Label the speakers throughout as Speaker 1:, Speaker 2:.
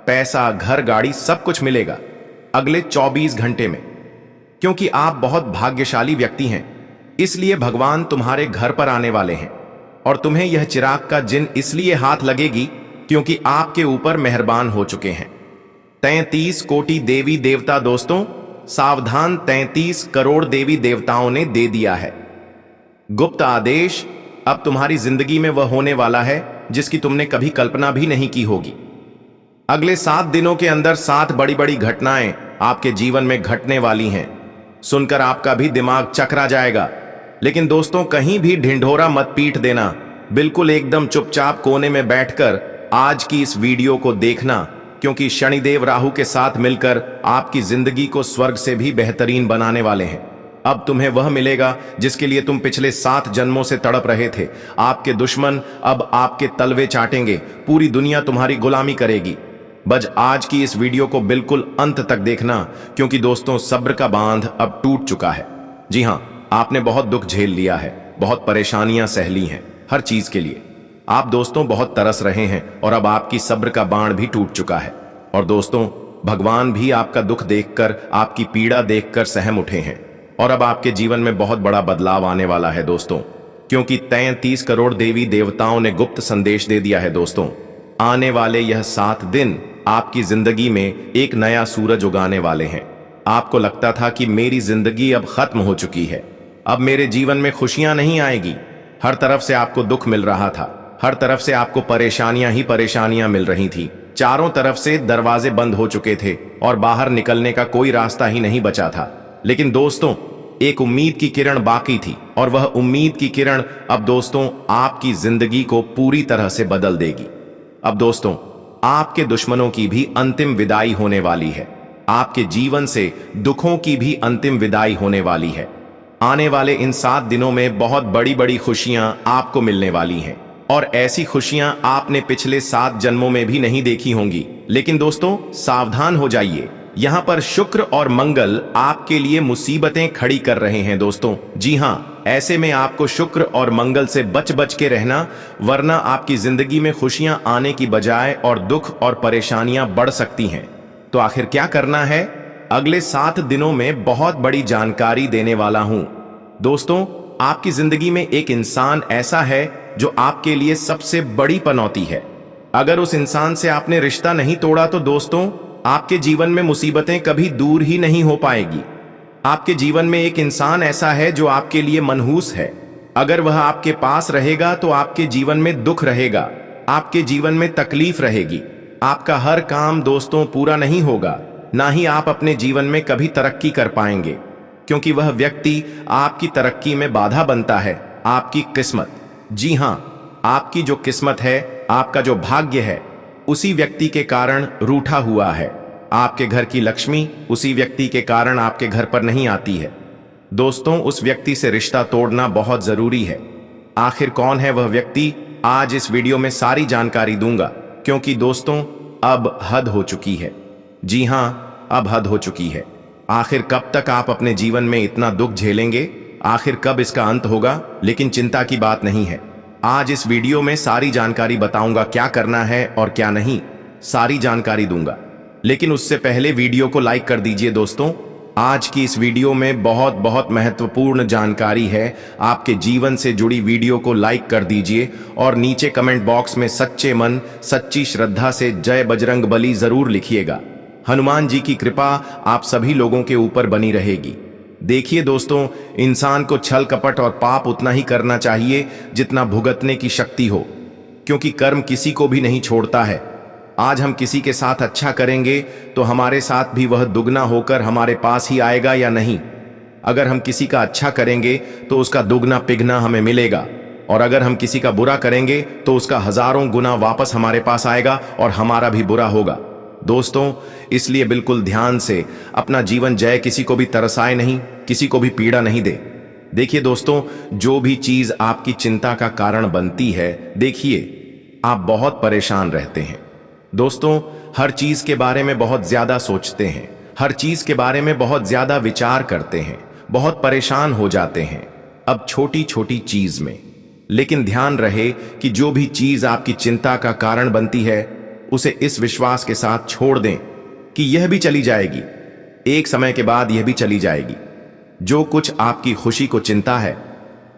Speaker 1: पैसा, घर, गाड़ी सब कुछ मिलेगा अगले 24 घंटे में। क्योंकि आप बहुत भाग्यशाली व्यक्ति हैं, इसलिए भगवान तुम्हारे घर पर आने वाले हैं और तुम्हें यह चिराग का जिन इसलिए हाथ लगेगी क्योंकि आपके ऊपर मेहरबान हो चुके हैं 33 कोटि देवी देवता। दोस्तों सावधान, 33 करोड़ देवी देवताओं ने दे दिया है गुप्त आदेश। अब तुम्हारी जिंदगी में वह होने वाला है जिसकी तुमने कभी कल्पना भी नहीं की होगी। अगले 7 दिनों के अंदर 7 बड़ी बड़ी घटनाएं आपके जीवन में घटने वाली हैं। सुनकर आपका भी दिमाग चकरा जाएगा। लेकिन दोस्तों कहीं भी ढिंढोरा मत पीट देना, बिल्कुल एकदम चुपचाप कोने में बैठकर आज की इस वीडियो को देखना, क्योंकि शनिदेव राहु के साथ मिलकर आपकी जिंदगी को स्वर्ग से भी बेहतरीन बनाने वाले हैं। अब तुम्हें वह मिलेगा जिसके लिए तुम पिछले 7 जन्मों से तड़प रहे थे। आपके दुश्मन अब आपके तलवे चाटेंगे, पूरी दुनिया तुम्हारी गुलामी करेगी। बस आज की इस वीडियो को बिल्कुल अंत तक देखना, क्योंकि दोस्तों सब्र का बांध अब टूट चुका है। जी हां, आपने बहुत दुख झेल लिया है, बहुत परेशानियां सह ली हैं हर चीज के लिए। आप दोस्तों बहुत तरस रहे हैं और अब आपकी सब्र का बाण भी टूट चुका है। और दोस्तों भगवान भी आपका दुख देखकर, आपकी पीड़ा देखकर सहम उठे हैं और अब आपके जीवन में बहुत बड़ा बदलाव आने वाला है दोस्तों, क्योंकि 33 करोड़ देवी देवताओं ने गुप्त संदेश दे दिया है। दोस्तों आने वाले यह 7 दिन आपकी जिंदगी में एक नया सूरज उगाने वाले हैं। आपको लगता था कि मेरी जिंदगी अब खत्म हो चुकी है, अब मेरे जीवन में खुशियां नहीं आएगी। हर तरफ से आपको दुख मिल रहा था, हर तरफ से आपको परेशानियां ही परेशानियां मिल रही थी। चारों तरफ से दरवाजे बंद हो चुके थे और बाहर निकलने का कोई रास्ता ही नहीं बचा था। लेकिन दोस्तों एक उम्मीद की किरण बाकी थी और वह उम्मीद की किरण अब दोस्तों आपकी जिंदगी को पूरी तरह से बदल देगी। अब दोस्तों आपके दुश्मनों की भी अंतिम विदाई होने वाली है, आपके जीवन से दुखों की भी अंतिम विदाई होने वाली है। आने वाले इन 7 दिनों में बहुत बड़ी बड़ी खुशियां आपको मिलने वाली हैं और ऐसी खुशियां आपने पिछले 7 जन्मों में भी नहीं देखी होंगी। लेकिन दोस्तों सावधान हो जाइए, यहां पर शुक्र और मंगल आपके लिए मुसीबतें खड़ी कर रहे हैं दोस्तों। जी हां, ऐसे में आपको शुक्र और मंगल से बच बच के रहना, वरना आपकी जिंदगी में खुशियां आने की बजाय और दुख और परेशानियां बढ़ सकती हैं। तो आखिर क्या करना है? अगले 7 दिनों में बहुत बड़ी जानकारी देने वाला हूं। दोस्तों आपकी जिंदगी में एक इंसान ऐसा है जो आपके लिए सबसे बड़ी पनौती है। अगर उस इंसान से आपने रिश्ता नहीं तोड़ा तो दोस्तों आपके जीवन में मुसीबतें कभी दूर ही नहीं हो पाएगी। आपके जीवन में एक इंसान ऐसा है जो आपके लिए मनहूस है। अगर वह आपके पास रहेगा तो आपके जीवन में दुख रहेगा, आपके जीवन में तकलीफ रहेगी, आपका हर काम दोस्तों पूरा नहीं होगा, ना ही आप अपने जीवन में कभी तरक्की कर पाएंगे, क्योंकि वह व्यक्ति आपकी तरक्की में बाधा बनता है, आपकी किस्मत। जी हां, आपकी जो किस्मत है, आपका जो भाग्य है, उसी व्यक्ति के कारण रूठा हुआ है। आपके घर की लक्ष्मी उसी व्यक्ति के कारण आपके घर पर नहीं आती है। दोस्तों उस व्यक्ति से रिश्ता तोड़ना बहुत जरूरी है। आखिर कौन है वह व्यक्ति? आज इस वीडियो में सारी जानकारी दूंगा, क्योंकि दोस्तों अब हद हो चुकी है। जी हां, अब हद हो चुकी है। आखिर कब तक आप अपने जीवन में इतना दुख झेलेंगे? आखिर कब इसका अंत होगा? लेकिन चिंता की बात नहीं है, आज इस वीडियो में सारी जानकारी बताऊंगा, क्या करना है और क्या नहीं, सारी जानकारी दूंगा। लेकिन उससे पहले वीडियो को लाइक कर दीजिए दोस्तों। आज की इस वीडियो में बहुत बहुत महत्वपूर्ण जानकारी है। आपके जीवन से जुड़ी वीडियो को लाइक कर दीजिए और नीचे कमेंट बॉक्स में सच्चे मन सच्ची श्रद्धा से जय बजरंग बली जरूर लिखिएगा। हनुमान जी की कृपा आप सभी लोगों के ऊपर बनी रहेगी। देखिए दोस्तों, इंसान को छल कपट और पाप उतना ही करना चाहिए जितना भुगतने की शक्ति हो, क्योंकि कर्म किसी को भी नहीं छोड़ता है। आज हम किसी के साथ अच्छा करेंगे तो हमारे साथ भी वह दुगना होकर हमारे पास ही आएगा या नहीं। अगर हम किसी का अच्छा करेंगे तो उसका दुगना पिघना हमें मिलेगा, और अगर हम किसी का बुरा करेंगे तो उसका हजारों गुना वापस हमारे पास आएगा और हमारा भी बुरा होगा। दोस्तों इसलिए बिल्कुल ध्यान से अपना जीवन जय किसी को भी तरसाए नहीं, किसी को भी पीड़ा नहीं दे। देखिए दोस्तों, जो भी चीज आपकी चिंता का कारण बनती है, देखिए आप बहुत परेशान रहते हैं। दोस्तों हर चीज के बारे में बहुत ज्यादा सोचते हैं, हर चीज के बारे में बहुत ज्यादा विचार करते हैं, बहुत परेशान हो जाते हैं अब छोटी छोटी चीज में। लेकिन ध्यान रहे कि जो भी चीज आपकी चिंता का कारण बनती है उसे इस विश्वास के साथ छोड़ दें कि यह भी चली जाएगी, एक समय के बाद यह भी चली जाएगी। जो कुछ आपकी खुशी को चिंता है,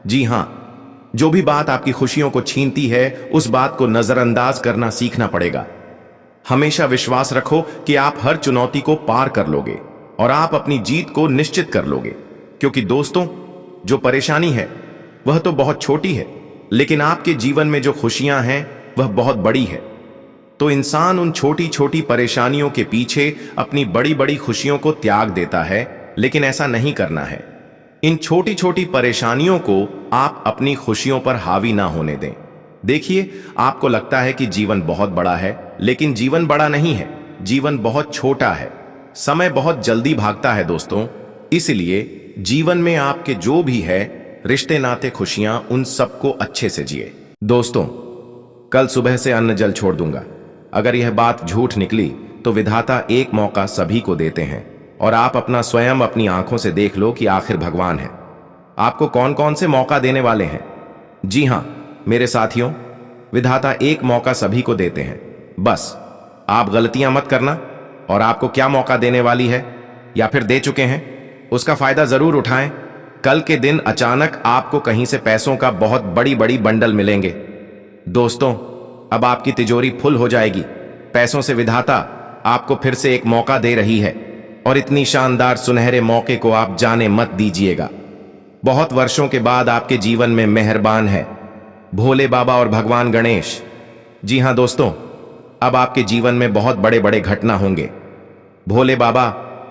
Speaker 1: जी हां, जो भी बात आपकी खुशियों को छीनती है, उस बात को नजरअंदाज करना सीखना पड़ेगा। हमेशा विश्वास रखो कि आप हर चुनौती को पार कर लोगे और आप अपनी जीत को निश्चित कर लोगे। क्योंकि दोस्तों, जो परेशानी है वह तो बहुत छोटी है, लेकिन आपके जीवन में जो खुशियां हैं वह बहुत बड़ी है। तो इंसान उन छोटी छोटी परेशानियों के पीछे अपनी बड़ी बड़ी खुशियों को त्याग देता है, लेकिन ऐसा नहीं करना है। इन छोटी छोटी परेशानियों को आप अपनी खुशियों पर हावी ना होने दें। देखिए, आपको लगता है कि जीवन बहुत बड़ा है, लेकिन जीवन बड़ा नहीं है, जीवन बहुत छोटा है। समय बहुत जल्दी भागता है दोस्तों, इसलिए जीवन में आपके जो भी है, रिश्ते नाते खुशियां, उन सबको अच्छे से जिए। दोस्तों, कल सुबह से अन्न जल छोड़ दूंगा। अगर यह बात झूठ निकली तो विधाता एक मौका सभी को देते हैं, और आप अपना स्वयं अपनी आंखों से देख लो कि आखिर भगवान है आपको कौन कौन से मौका देने वाले हैं। जी हां मेरे साथियों, विधाता एक मौका सभी को देते हैं। बस आप गलतियां मत करना, और आपको क्या मौका देने वाली है या फिर दे चुके हैं, उसका फायदा जरूर उठाएं। कल के दिन अचानक आपको कहीं से पैसों का बहुत बड़ी बड़ी बंडल मिलेंगे। दोस्तों, अब आपकी तिजोरी फुल हो जाएगी। पैसों से विधाता आपको फिर से एक मौका दे रही है, और इतनी शानदार सुनहरे मौके को आप जाने मत दीजिएगा। बहुत वर्षों के बाद आपके जीवन में मेहरबान है भोले बाबा और भगवान गणेश। जी हां दोस्तों, अब आपके जीवन में बहुत बड़े बड़े घटना होंगे। भोले बाबा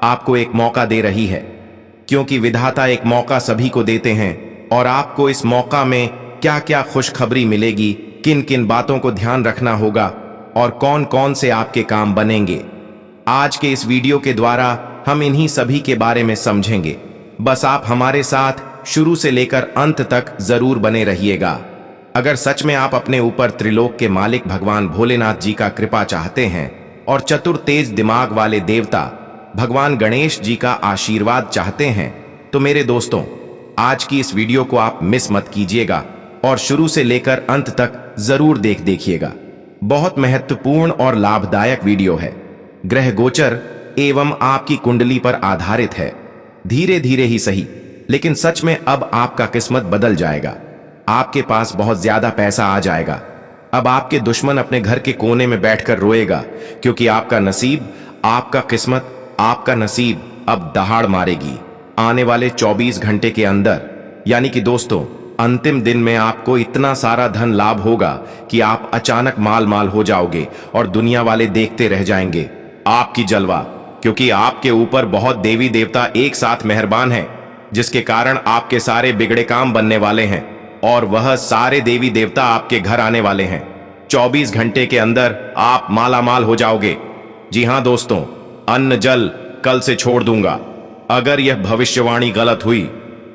Speaker 1: आपको एक मौका दे रही है, क्योंकि विधाता एक मौका सभी को देते हैं, और आपको इस मौका में क्या क्या खुशखबरी मिलेगी, किन किन बातों को ध्यान रखना होगा, और कौन कौन से आपके काम बनेंगे, आज के इस वीडियो के द्वारा हम इन्हीं सभी के बारे में समझेंगे। बस आप हमारे साथ शुरू से लेकर अंत तक जरूर बने रहिएगा। अगर सच में आप अपने ऊपर त्रिलोक के मालिक भगवान भोलेनाथ जी का कृपा चाहते हैं, और चतुर तेज दिमाग वाले देवता भगवान गणेश जी का आशीर्वाद चाहते हैं, तो मेरे दोस्तों, आज की इस वीडियो को आप मिस मत कीजिएगा और शुरू से लेकर अंत तक जरूर देखिएगा। बहुत महत्वपूर्ण और लाभदायक वीडियो है। ग्रह गोचर एवं आपकी कुंडली पर आधारित है। धीरे धीरे ही सही, लेकिन सच में अब आपका किस्मत बदल जाएगा। आपके पास बहुत ज्यादा पैसा आ जाएगा। अब आपके दुश्मन अपने घर के कोने में बैठकर रोएगा, क्योंकि आपका नसीब, आपका किस्मत, आपका नसीब अब दहाड़ मारेगी। आने वाले 24 घंटे के अंदर, यानी कि दोस्तों अंतिम दिन में, आपको इतना सारा धन लाभ होगा कि आप अचानक माल माल हो जाओगे और दुनिया वाले देखते रह जाएंगे आपकी जलवा। क्योंकि आपके ऊपर बहुत देवी देवता एक साथ मेहरबान हैं, जिसके कारण आपके सारे बिगड़े काम बनने वाले हैं, और वह सारे देवी देवता आपके घर आने वाले हैं। 24 घंटे के अंदर आप माला माल हो जाओगे। जी हां दोस्तों, अन्न जल कल से छोड़ दूंगा। अगर यह भविष्यवाणी गलत हुई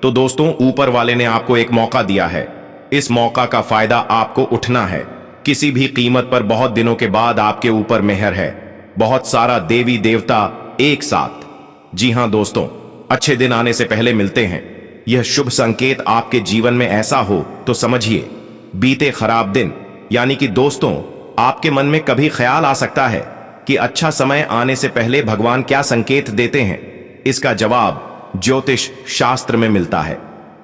Speaker 1: तो दोस्तों, ऊपर वाले ने आपको एक मौका दिया है। इस मौका का फायदा आपको उठना है। किसी भी कीमत पर बहुत दिनों के बाद आपके ऊपर मेहर है, बहुत सारा देवी देवता एक साथ। जी हां दोस्तों, अच्छे दिन आने से पहले मिलते हैं। यह शुभ संकेत आपके जीवन में ऐसा हो तो समझिए, बीते खराब दिन, यानी कि दोस्तों, आपके मन में कभी ख्याल आ सकता है कि अच्छा समय आने से पहले भगवान क्या संकेत देते हैं। इसका जवाब ज्योतिष शास्त्र में मिलता है।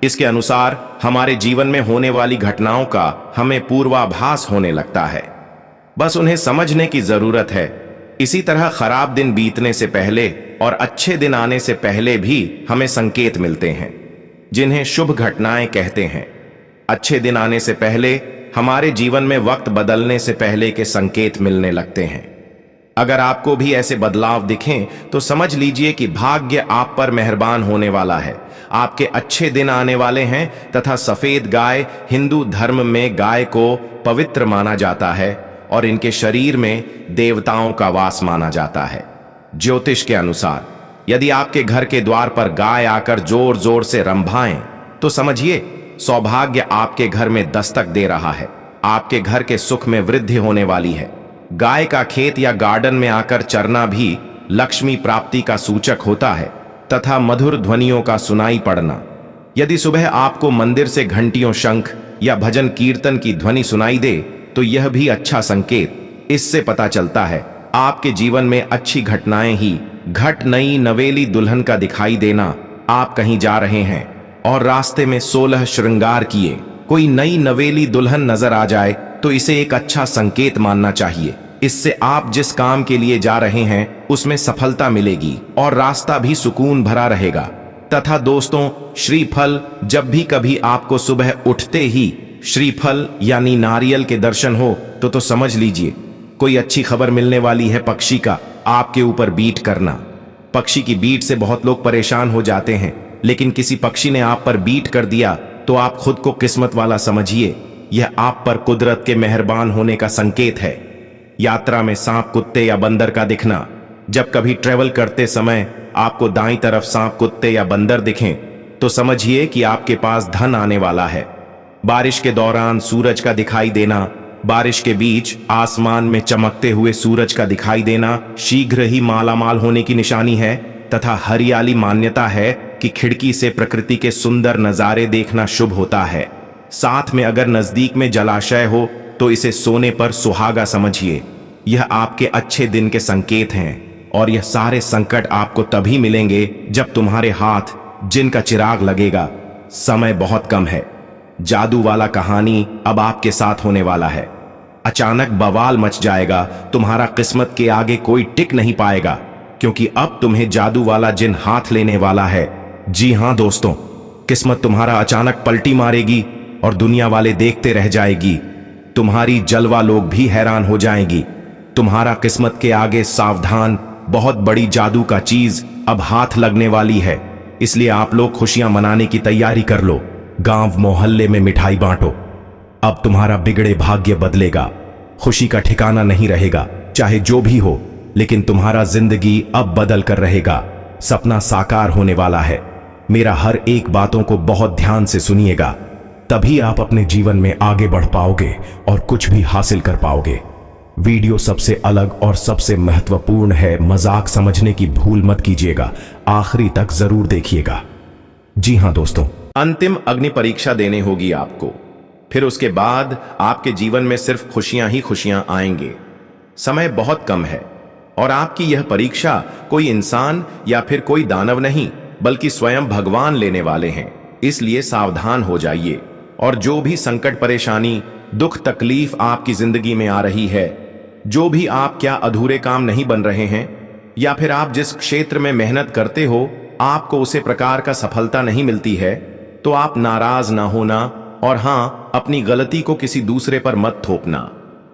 Speaker 1: इसके अनुसार हमारे जीवन में होने वाली घटनाओं का हमें पूर्वाभास होने लगता है, बस उन्हें समझने की जरूरत है। इसी तरह खराब दिन बीतने से पहले और अच्छे दिन आने से पहले भी हमें संकेत मिलते हैं, जिन्हें शुभ घटनाएं कहते हैं। अच्छे दिन आने से पहले हमारे जीवन में वक्त बदलने से पहले के संकेत मिलने लगते हैं। अगर आपको भी ऐसे बदलाव दिखें तो समझ लीजिए कि भाग्य आप पर मेहरबान होने वाला है। आपके अच्छे दिन आने वाले हैं। तथा सफेद गाय, हिंदू धर्म में गाय को पवित्र माना जाता है और इनके शरीर में देवताओं का वास माना जाता है। ज्योतिष के अनुसार यदि आपके घर के द्वार पर गाय आकर जोर जोर से रंभाएं तो समझिए सौभाग्य आपके घर में दस्तक दे रहा है। आपके घर के सुख में वृद्धि होने वाली है। गाय का खेत या गार्डन में आकर चरना भी लक्ष्मी प्राप्ति का सूचक होता है तथा मधुर ध्वनियों का सुनाई पड़ना। यदि सुबह आपको मंदिर से घंटियों, शंख या भजन कीर्तन की ध्वनि सुनाई दे तो यह भी अच्छा संकेत इससे पता चलता है आपके जीवन में अच्छी घटनाएं ही घट नई नवेली दुल्हन का दिखाई देना। आप कहीं जा रहे हैं और रास्ते में 16 श्रृंगार किए कोई नई नवेली दुल्हन नजर आ जाए तो इसे एक अच्छा संकेत मानना चाहिए। इससे आप जिस काम के लिए जा रहे हैं उसमें सफलता मिलेगी और रास्ता भी सुकून भरा रहेगा। तथा दोस्तों, श्रीफल, जब भी कभी आपको सुबह उठते ही श्रीफल यानी नारियल के दर्शन हो तो समझ लीजिए कोई अच्छी खबर मिलने वाली है। पक्षी का आपके ऊपर बीट करना, पक्षी की बीट से बहुत लोग परेशान हो जाते हैं, लेकिन किसी पक्षी ने आप पर बीट कर दिया तो आप खुद को किस्मत वाला समझिए। यह आप पर कुदरत के मेहरबान होने का संकेत है। यात्रा में सांप, कुत्ते या बंदर का दिखना, जब कभी ट्रेवल करते समय आपको दाईं तरफ सांप, कुत्ते या बंदर दिखें तो समझिए कि आपके पास धन आने वाला है। बारिश के दौरान सूरज का दिखाई देना, बारिश के बीच आसमान में चमकते हुए सूरज का दिखाई देना शीघ्र ही मालामाल होने की निशानी है। तथा हरियाली मान्यता है कि खिड़की से प्रकृति के सुंदर नजारे देखना शुभ होता है। साथ में अगर नजदीक में जलाशय हो तो इसे सोने पर सुहागा समझिए। यह आपके अच्छे दिन के संकेत हैं और यह सारे संकट आपको तभी मिलेंगे जब तुम्हारे हाथ जिनका चिराग लगेगा। समय बहुत कम है। जादू वाला कहानी अब आपके साथ होने वाला है। अचानक बवाल मच जाएगा, तुम्हारा किस्मत के आगे कोई टिक नहीं पाएगा, क्योंकि अब तुम्हें जादू वाला जिन हाथ लेने वाला है। जी हां दोस्तों, किस्मत तुम्हारा अचानक पलटी मारेगी और दुनिया वाले देखते रह जाएगी। तुम्हारी जलवा लोग भी हैरान हो जाएंगी। तुम्हारा किस्मत के आगे सावधान, बहुत बड़ी जादू का चीज अब हाथ लगने वाली है। इसलिए आप लोग खुशियां मनाने की तैयारी कर लो। गांव मोहल्ले में मिठाई बांटो। अब तुम्हारा बिगड़े भाग्य बदलेगा। खुशी का ठिकाना नहीं रहेगा, चाहे जो भी हो, लेकिन तुम्हारा जिंदगी अब बदल कर रहेगा। सपना साकार होने वाला है। मेरा हर एक बातों को बहुत ध्यान से सुनिएगा, तभी आप अपने जीवन में आगे बढ़ पाओगे और कुछ भी हासिल कर पाओगे। वीडियो सबसे अलग और सबसे महत्वपूर्ण है, मजाक समझने की भूल मत कीजिएगा, आखिरी तक जरूर देखिएगा। जी हां दोस्तों, अंतिम अग्नि परीक्षा देने होगी आपको। फिर उसके बाद आपके जीवन में सिर्फ खुशियां ही खुशियां आएंगे। समय बहुत कम है और आपकी यह परीक्षा कोई इंसान या फिर कोई दानव नहीं, बल्कि स्वयं भगवान लेने वाले हैं। इसलिए सावधान हो जाइए और जो भी संकट, परेशानी, दुख, तकलीफ आपकी जिंदगी में आ रही है, जो भी आप क्या अधूरे काम नहीं बन रहे हैं, या फिर आप जिस क्षेत्र में मेहनत करते हो आपको उसे प्रकार का सफलता नहीं मिलती है, तो आप नाराज ना होना और हां, अपनी गलती को किसी दूसरे पर मत थोपना।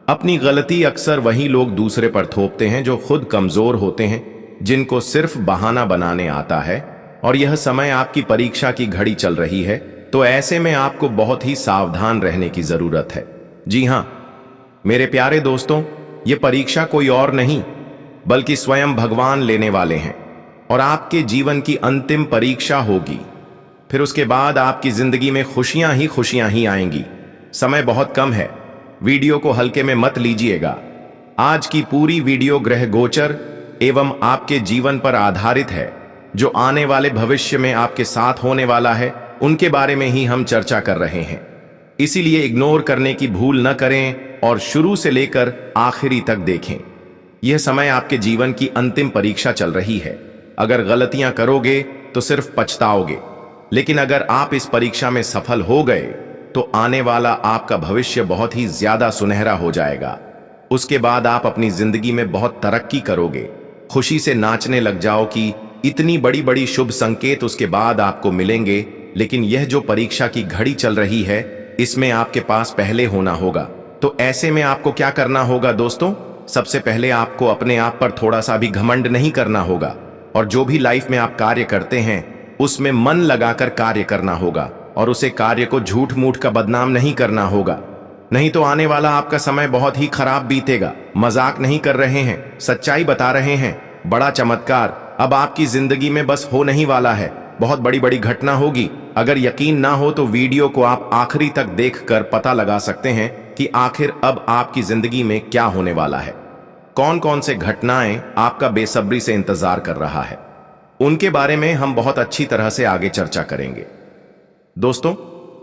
Speaker 1: अपनी गलती अक्सर वही लोग दूसरे पर थोपते हैं जो खुद कमजोर होते हैं, जिनको सिर्फ बहाना बनाने आता है। और यह समय आपकी परीक्षा की घड़ी चल रही है, तो ऐसे में आपको बहुत ही सावधान रहने की जरूरत है। जी हां मेरे प्यारे दोस्तों, यह परीक्षा कोई और नहीं बल्कि स्वयं भगवान लेने वाले हैं और आपके जीवन की अंतिम परीक्षा होगी। फिर उसके बाद आपकी जिंदगी में खुशियां ही आएंगी। समय बहुत कम है, वीडियो को हल्के में मत लीजिएगा। आज की पूरी वीडियो ग्रह गोचर एवं आपके जीवन पर आधारित है। जो आने वाले भविष्य में आपके साथ होने वाला है उनके बारे में ही हम चर्चा कर रहे हैं। इसीलिए इग्नोर करने की भूल न करें और शुरू से लेकर आखिरी तक देखें। यह समय आपके जीवन की अंतिम परीक्षा चल रही है। अगर गलतियां करोगे तो सिर्फ पछताओगे, लेकिन अगर आप इस परीक्षा में सफल हो गए तो आने वाला आपका भविष्य बहुत ही ज्यादा सुनहरा हो जाएगा। उसके बाद आप अपनी जिंदगी में बहुत तरक्की करोगे। खुशी से नाचने लग जाओ कि इतनी बड़ी बड़ी शुभ संकेत उसके बाद आपको मिलेंगे। लेकिन यह जो परीक्षा की घड़ी चल रही है, इसमें आपके पास पहले होना होगा। तो ऐसे में आपको क्या करना होगा दोस्तों? सबसे पहले आपको अपने आप पर थोड़ा सा भी घमंड नहीं करना होगा और जो भी लाइफ में आप कार्य करते हैं उसमें मन लगाकर कार्य करना होगा और उसे कार्य को झूठ मूठ का बदनाम नहीं करना होगा। नहीं तो आने वाला आपका समय बहुत ही खराब बीतेगा। मजाक नहीं कर रहे हैं, सच्चाई बता रहे हैं। बड़ा चमत्कार अब आपकी जिंदगी में बस हो नहीं वाला है, बहुत बड़ी बड़ी घटना होगी। अगर यकीन ना हो तो वीडियो को आप आखिरी तक देखकर पता लगा सकते हैं कि आखिर अब आपकी जिंदगी में क्या होने वाला है। कौन कौन से घटनाएं आपका बेसब्री से इंतजार कर रहा है, उनके बारे में हम बहुत अच्छी तरह से आगे चर्चा करेंगे। दोस्तों,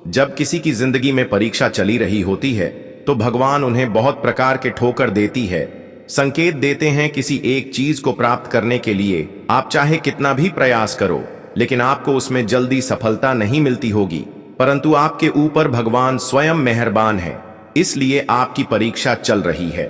Speaker 1: जब किसी की जिंदगी में परीक्षा चली रही होती है तो भगवान उन्हें बहुत प्रकार के ठोकर देती है, संकेत देते हैं किसी एक चीज को प्राप्त करने के लिए आप चाहे कितना भी प्रयास करो, लेकिन आपको उसमें जल्दी सफलता नहीं मिलती होगी, परंतु आपके ऊपर भगवान स्वयं मेहरबान है, इसलिए आपकी परीक्षा चल रही है।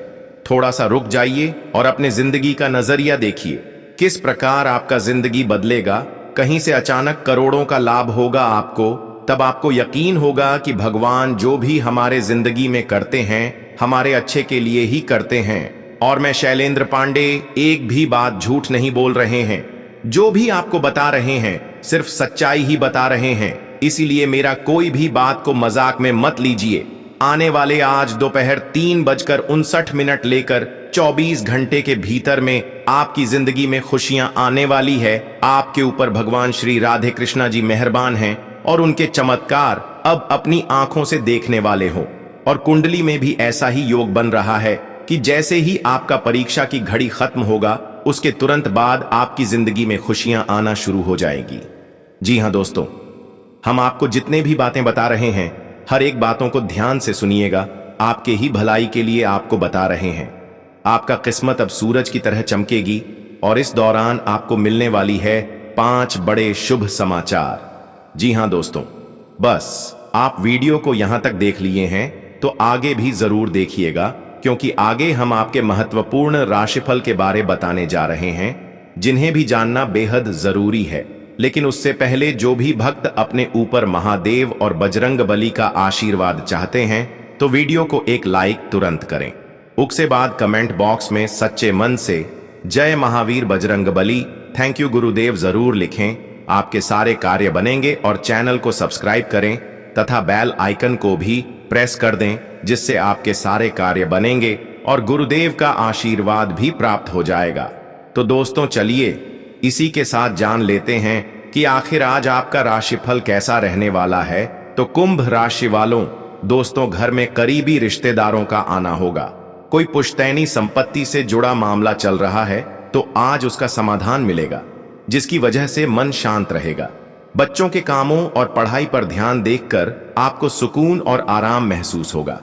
Speaker 1: थोड़ा सा रुक जाइए और अपने जिंदगी का नजरिया देखिए, किस प्रकार आपका जिंदगी बदलेगा। कहीं से अचानक करोड़ों का लाभ होगा आपको, तब आपको यकीन होगा कि भगवान जो भी हमारे जिंदगी में करते हैं हमारे अच्छे के लिए ही करते हैं। और मैं शैलेंद्र पांडे एक भी बात झूठ नहीं बोल रहे हैं, जो भी आपको बता रहे हैं सिर्फ सच्चाई ही बता रहे हैं, इसीलिए मेरा कोई भी बात को मजाक में मत लीजिए। आने वाले आज दोपहर 3:59 लेकर 24 घंटे के भीतर में आपकी जिंदगी में खुशियां आने वाली है। आपके ऊपर भगवान श्री राधे कृष्णा जी मेहरबान हैं और उनके चमत्कार अब अपनी आंखों से देखने वाले हो। और कुंडली में भी ऐसा ही योग बन रहा है कि जैसे ही आपका परीक्षा की घड़ी खत्म होगा उसके तुरंत बाद आपकी जिंदगी में खुशियां आना शुरू हो जाएगी। जी हां दोस्तों, हम आपको जितने भी बातें बता रहे हैं हर एक बातों को ध्यान से सुनिएगा, आपके ही भलाई के लिए आपको बता रहे हैं। आपका किस्मत अब सूरज की तरह चमकेगी और इस दौरान आपको मिलने वाली है 5 बड़े शुभ समाचार। जी हां दोस्तों, बस आप वीडियो को यहां तक देख लिए हैं तो आगे भी जरूर देखिएगा, क्योंकि आगे हम आपके महत्वपूर्ण राशिफल के बारे बताने जा रहे हैं जिन्हें भी जानना बेहद जरूरी है। लेकिन उससे पहले जो भी भक्त अपने ऊपर महादेव और बजरंग बली का आशीर्वाद चाहते हैं तो वीडियो को एक लाइक तुरंत करें। उसके बाद कमेंट बॉक्स में सच्चे मन से जय महावीर बजरंग बली, थैंक यू गुरुदेव जरूर लिखें। आपके सारे कार्य बनेंगे और चैनल को सब्सक्राइब करें तथा बेल आइकन को भी प्रेस कर दें, जिससे आपके सारे कार्य बनेंगे और गुरुदेव का आशीर्वाद भी प्राप्त हो जाएगा। तो दोस्तों चलिए इसी के साथ जान लेते हैं कि आखिर आज आपका राशिफल कैसा रहने वाला है। तो कुंभ राशि वालों, दोस्तों घर में करीबी रिश्तेदारों का आना होगा। कोई पुश्तैनी संपत्ति से जुड़ा मामला चल रहा है तो आज उसका समाधान मिलेगा, जिसकी वजह से मन शांत रहेगा। बच्चों के कामों और पढ़ाई पर ध्यान देखकर आपको सुकून और आराम महसूस होगा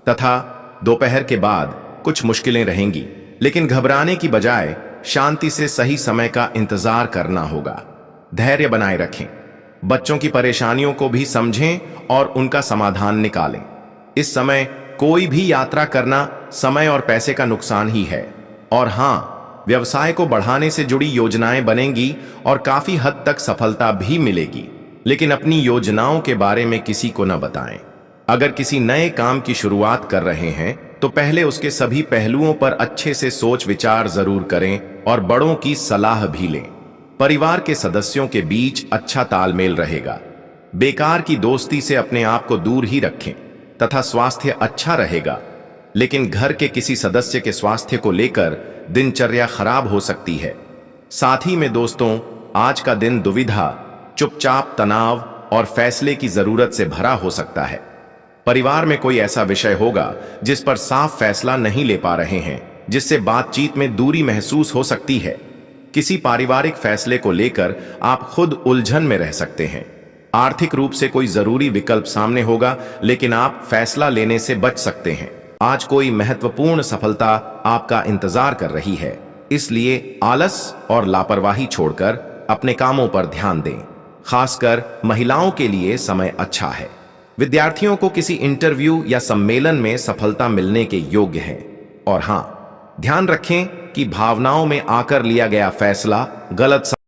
Speaker 1: तथा दोपहर के बाद कुछ मुश्किलें रहेंगी, लेकिन घबराने की बजाय शांति से सही समय का इंतजार करना होगा। धैर्य बनाए रखें, बच्चों की परेशानियों को भी समझें और उनका समाधान निकालें। इस समय कोई भी यात्रा करना समय और पैसे का नुकसान ही है। और हां, व्यवसाय को बढ़ाने से जुड़ी योजनाएं बनेंगी और काफी हद तक सफलता भी मिलेगी, लेकिन अपनी योजनाओं के बारे में किसी को न बताएं। अगर किसी नए काम की शुरुआत कर रहे हैं तो पहले उसके सभी पहलुओं पर अच्छे से सोच विचार जरूर करें और बड़ों की सलाह भी लें। परिवार के सदस्यों के बीच अच्छा तालमेल रहेगा। बेकार की दोस्ती से अपने आप को दूर ही रखें तथा स्वास्थ्य अच्छा रहेगा, लेकिन घर के किसी सदस्य के स्वास्थ्य को लेकर दिनचर्या खराब हो सकती है। साथ ही में दोस्तों आज का दिन दुविधा, चुपचाप, तनाव और फैसले की जरूरत से भरा हो सकता है। परिवार में कोई ऐसा विषय होगा जिस पर साफ फैसला नहीं ले पा रहे हैं, जिससे बातचीत में दूरी महसूस हो सकती है। किसी पारिवारिक फैसले को लेकर आप खुद उलझन में रह सकते हैं। आर्थिक रूप से कोई जरूरी विकल्प सामने होगा, लेकिन आप फैसला लेने से बच सकते हैं। आज कोई महत्वपूर्ण सफलता आपका इंतजार कर रही है, इसलिए आलस और लापरवाही छोड़कर अपने कामों पर ध्यान दें। खासकर महिलाओं के लिए समय अच्छा है। विद्यार्थियों को किसी इंटरव्यू या सम्मेलन में सफलता मिलने के योग्य है। और हां, ध्यान रखें कि भावनाओं में आकर लिया गया फैसला गलत